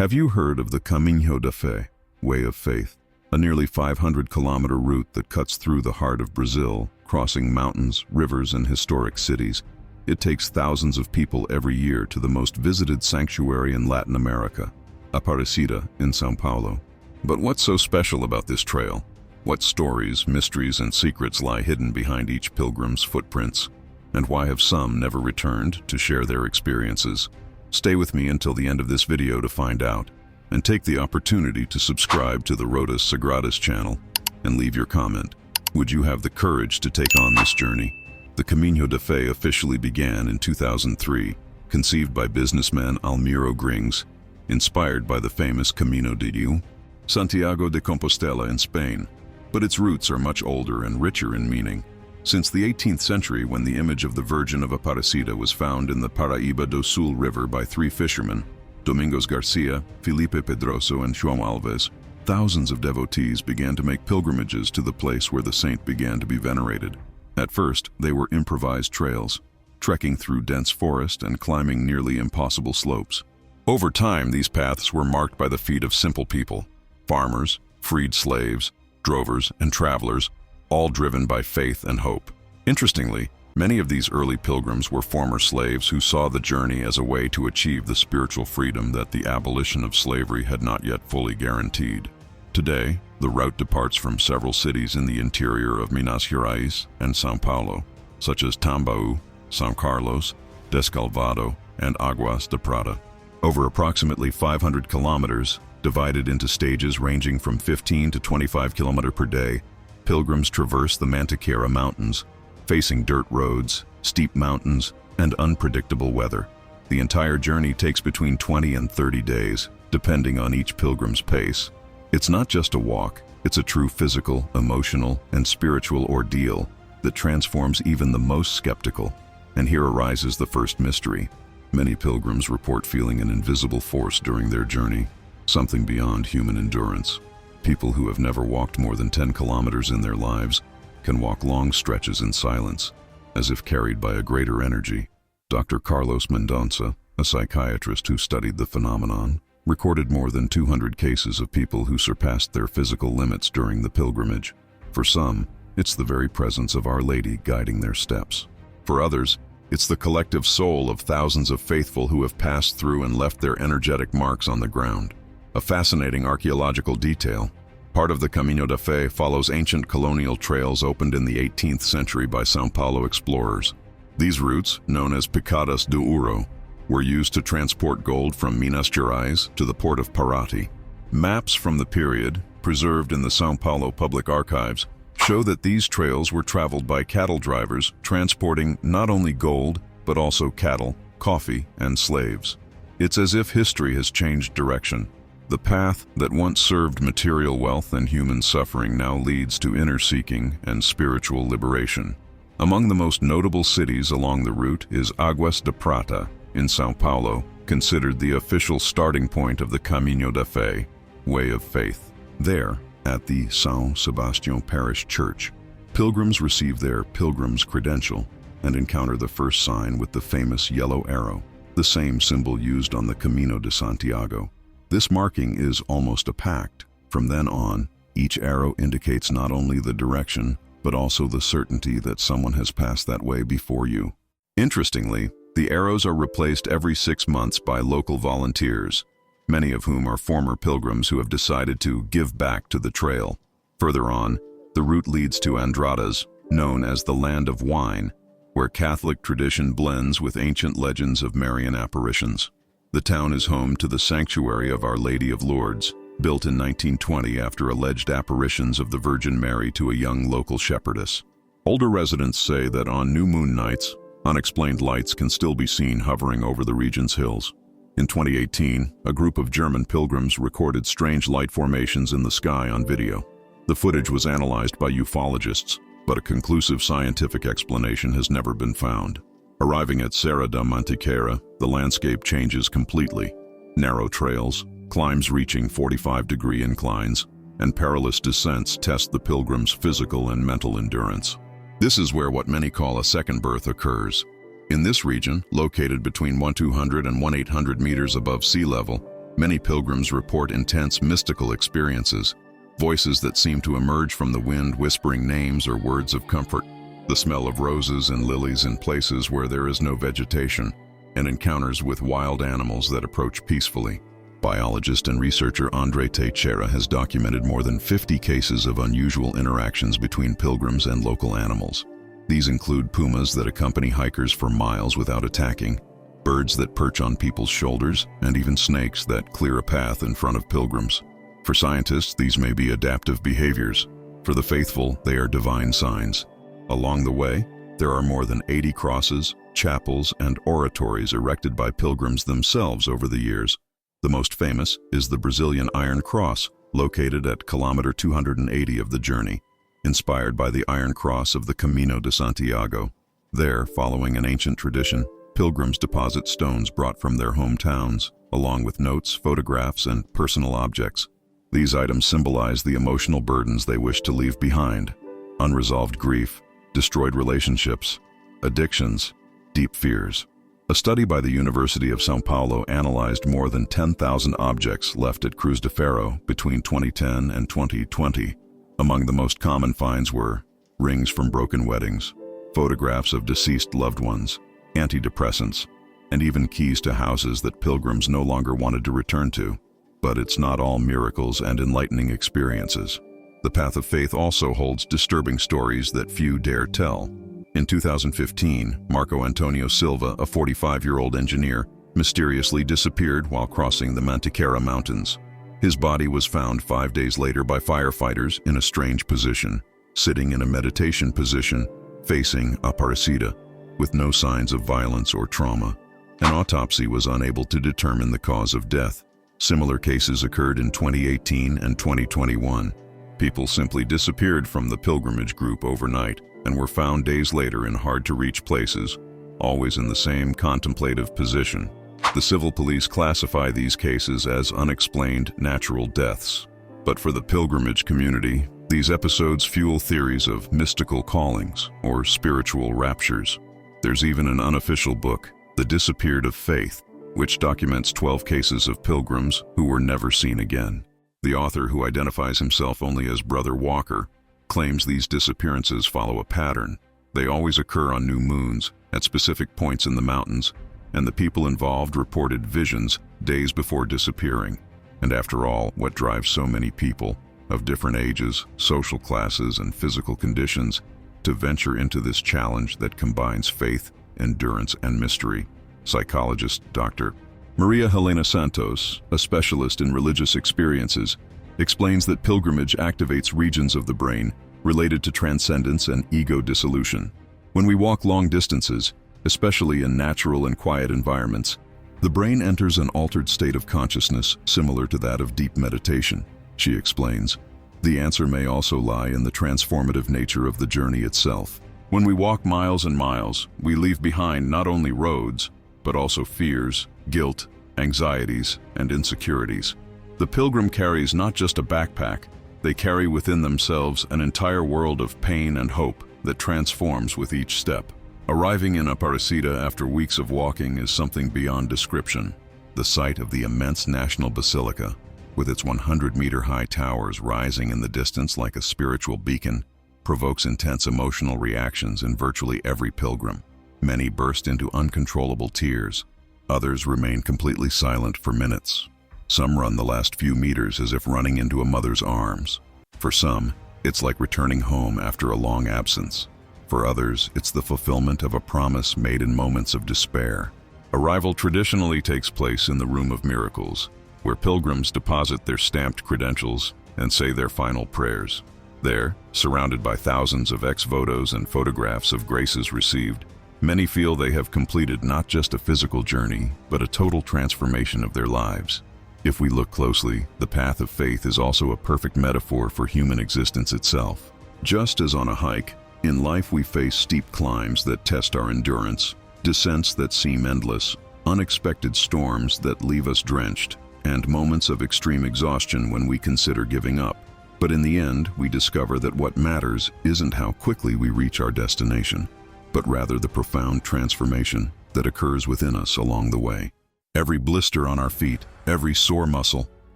Have you heard of the Caminho da Fé, Way of Faith? A nearly 500-kilometer route that cuts through the heart of Brazil, crossing mountains, rivers, and historic cities. It takes thousands of people every year to the most visited sanctuary in Latin America, Aparecida in São Paulo. But what's so special about this trail? What stories, mysteries, and secrets lie hidden behind each pilgrim's footprints? And why have some never returned to share their experiences? Stay with me until the end of this video to find out, and take the opportunity to subscribe to the Rotas Sagradas channel and leave your comment. Would you have the courage to take on this journey? The Caminho da Fé officially began in 2003, conceived by businessman Almiro Grings, inspired by the famous Camino de Santiago de Compostela in Spain. But its roots are much older and richer in meaning. Since the 18th century, when the image of the Virgin of Aparecida was found in the Paraíba do Sul River by three fishermen, Domingos Garcia, Felipe Pedroso, and João Alves, thousands of devotees began to make pilgrimages to the place where the saint began to be venerated. At first, they were improvised trails, trekking through dense forest and climbing nearly impossible slopes. Over time, these paths were marked by the feet of simple people, farmers, freed slaves, drovers, and travelers, all driven by faith and hope. Interestingly, many of these early pilgrims were former slaves who saw the journey as a way to achieve the spiritual freedom that the abolition of slavery had not yet fully guaranteed. Today, the route departs from several cities in the interior of Minas Gerais and São Paulo, such as Tambaú, São Carlos, Descalvado, and Águas da Prata. Over approximately 500 kilometers, divided into stages ranging from 15 to 25 kilometers per day, pilgrims traverse the Mantiqueira Mountains, facing dirt roads, steep mountains, and unpredictable weather. The entire journey takes between 20 and 30 days, depending on each pilgrim's pace. It's not just a walk, it's a true physical, emotional, and spiritual ordeal that transforms even the most skeptical. And here arises the first mystery. Many pilgrims report feeling an invisible force during their journey, something beyond human endurance. People who have never walked more than 10 kilometers in their lives can walk long stretches in silence, as if carried by a greater energy. Dr. Carlos Mendonça, a psychiatrist who studied the phenomenon, recorded more than 200 cases of people who surpassed their physical limits during the pilgrimage. For some, it's the very presence of Our Lady guiding their steps. For others, it's the collective soul of thousands of faithful who have passed through and left their energetic marks on the ground. A fascinating archaeological detail. Part of the Caminho da Fé follows ancient colonial trails opened in the 18th century by São Paulo explorers. These routes, known as Picadas do Ouro, were used to transport gold from Minas Gerais to the port of Paraty. Maps from the period, preserved in the São Paulo Public Archives, show that these trails were traveled by cattle drivers transporting not only gold, but also cattle, coffee, and slaves. It's as if history has changed direction. The path that once served material wealth and human suffering now leads to inner seeking and spiritual liberation. Among the most notable cities along the route is Águas da Prata in São Paulo, considered the official starting point of the Caminho da Fé, Way of Faith. There, at the São Sebastião Parish Church, pilgrims receive their pilgrim's credential and encounter the first sign with the famous yellow arrow, the same symbol used on the Camino de Santiago. This marking is almost a pact. From then on, each arrow indicates not only the direction, but also the certainty that someone has passed that way before you. Interestingly, the arrows are replaced every 6 months by local volunteers, many of whom are former pilgrims who have decided to give back to the trail. Further on, the route leads to Andradas, known as the Land of Wine, where Catholic tradition blends with ancient legends of Marian apparitions. The town is home to the Sanctuary of Our Lady of Lourdes, built in 1920 after alleged apparitions of the Virgin Mary to a young local shepherdess. Older residents say that on new moon nights, unexplained lights can still be seen hovering over the region's hills. In 2018, a group of German pilgrims recorded strange light formations in the sky on video. The footage was analyzed by ufologists, but a conclusive scientific explanation has never been found. Arriving at Serra da Mantiqueira, the landscape changes completely. Narrow trails, climbs reaching 45-degree inclines, and perilous descents test the pilgrim's physical and mental endurance. This is where what many call a second birth occurs. In this region, located between 1,200 and 1,800 meters above sea level, Many pilgrims report intense mystical experiences, voices that seem to emerge from the wind whispering names or words of comfort, the smell of roses and lilies in places where there is no vegetation, and encounters with wild animals that approach peacefully. Biologist and researcher Andre Teixeira has documented more than 50 cases of unusual interactions between pilgrims and local animals. These include pumas that accompany hikers for miles without attacking, birds that perch on people's shoulders, and even snakes that clear a path in front of pilgrims. For scientists, these may be adaptive behaviors. For the faithful, they are divine signs. Along the way, there are more than 80 crosses, chapels, and oratories erected by pilgrims themselves over the years. The most famous is the Brazilian Iron Cross, located at kilometer 280 of the journey, inspired by the Iron Cross of the Camino de Santiago. There, following an ancient tradition, pilgrims deposit stones brought from their hometowns, along with notes, photographs, and personal objects. These items symbolize the emotional burdens they wish to leave behind: unresolved grief, destroyed relationships, addictions, deep fears. A study by the University of São Paulo analyzed more than 10,000 objects left at Cruz de Ferro between 2010 and 2020. Among the most common finds were rings from broken weddings, photographs of deceased loved ones, antidepressants, and even keys to houses that pilgrims no longer wanted to return to. But it's not all miracles and enlightening experiences. The path of faith also holds disturbing stories that few dare tell. In 2015, Marco Antonio Silva, a 45-year-old engineer, mysteriously disappeared while crossing the Mantiqueira Mountains. His body was found 5 days later by firefighters in a strange position, sitting in a meditation position, facing Aparecida, with no signs of violence or trauma. An autopsy was unable to determine the cause of death. Similar cases occurred in 2018 and 2021. People simply disappeared from the pilgrimage group overnight and were found days later in hard-to-reach places, always in the same contemplative position. The civil police classify these cases as unexplained natural deaths. But for the pilgrimage community, these episodes fuel theories of mystical callings or spiritual raptures. There's even an unofficial book, The Disappeared of Faith, which documents 12 cases of pilgrims who were never seen again. The author, who identifies himself only as Brother Walker, claims these disappearances follow a pattern. They always occur on new moons, at specific points in the mountains, and the people involved reported visions days before disappearing. And after all, what drives so many people, of different ages, social classes, and physical conditions, to venture into this challenge that combines faith, endurance, and mystery? Psychologist Dr. Maria Helena Santos, a specialist in religious experiences, explains that pilgrimage activates regions of the brain related to transcendence and ego dissolution. When we walk long distances, especially in natural and quiet environments, the brain enters an altered state of consciousness similar to that of deep meditation, she explains. The answer may also lie in the transformative nature of the journey itself. When we walk miles and miles, we leave behind not only roads, but also fears, guilt, anxieties, and insecurities. The pilgrim carries not just a backpack, they carry within themselves an entire world of pain and hope that transforms with each step. Arriving in Aparecida after weeks of walking is something beyond description. The sight of the immense National Basilica, with its 100-meter-high towers rising in the distance like a spiritual beacon, provokes intense emotional reactions in virtually every pilgrim. Many burst into uncontrollable tears. Others remain completely silent for minutes. Some run the last few meters as if running into a mother's arms. For some, it's like returning home after a long absence. For others, it's the fulfillment of a promise made in moments of despair. Arrival traditionally takes place in the Room of Miracles, where pilgrims deposit their stamped credentials and say their final prayers. There, surrounded by thousands of ex-votos and photographs of graces received, many feel they have completed not just a physical journey, but a total transformation of their lives. If we look closely, the path of faith is also a perfect metaphor for human existence itself. Just as on a hike, in life we face steep climbs that test our endurance, descents that seem endless, unexpected storms that leave us drenched, and moments of extreme exhaustion when we consider giving up. But in the end, we discover that what matters isn't how quickly we reach our destination, but rather the profound transformation that occurs within us along the way. Every blister on our feet, every sore muscle,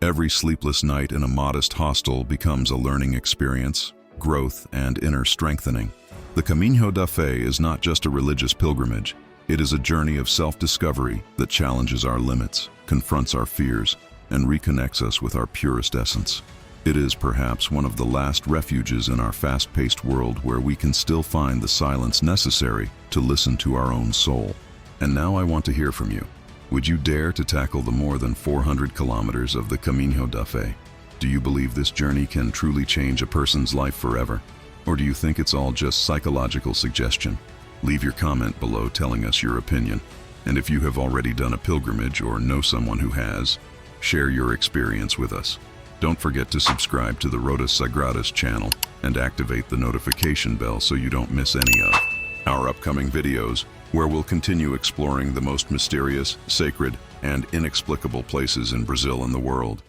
every sleepless night in a modest hostel becomes a learning experience, growth, and inner strengthening. The Camino da Fé is not just a religious pilgrimage. It is a journey of self-discovery that challenges our limits, confronts our fears, and reconnects us with our purest essence. It is perhaps one of the last refuges in our fast-paced world where we can still find the silence necessary to listen to our own soul. And now I want to hear from you. Would you dare to tackle the more than 400 kilometers of the Camino da Fé? Do you believe this journey can truly change a person's life forever? Or do you think it's all just psychological suggestion? Leave your comment below telling us your opinion. And if you have already done a pilgrimage or know someone who has, share your experience with us. Don't forget to subscribe to the Rotas Sagradas channel and activate the notification bell so you don't miss any of our upcoming videos, where we'll continue exploring the most mysterious, sacred, and inexplicable places in Brazil and the world.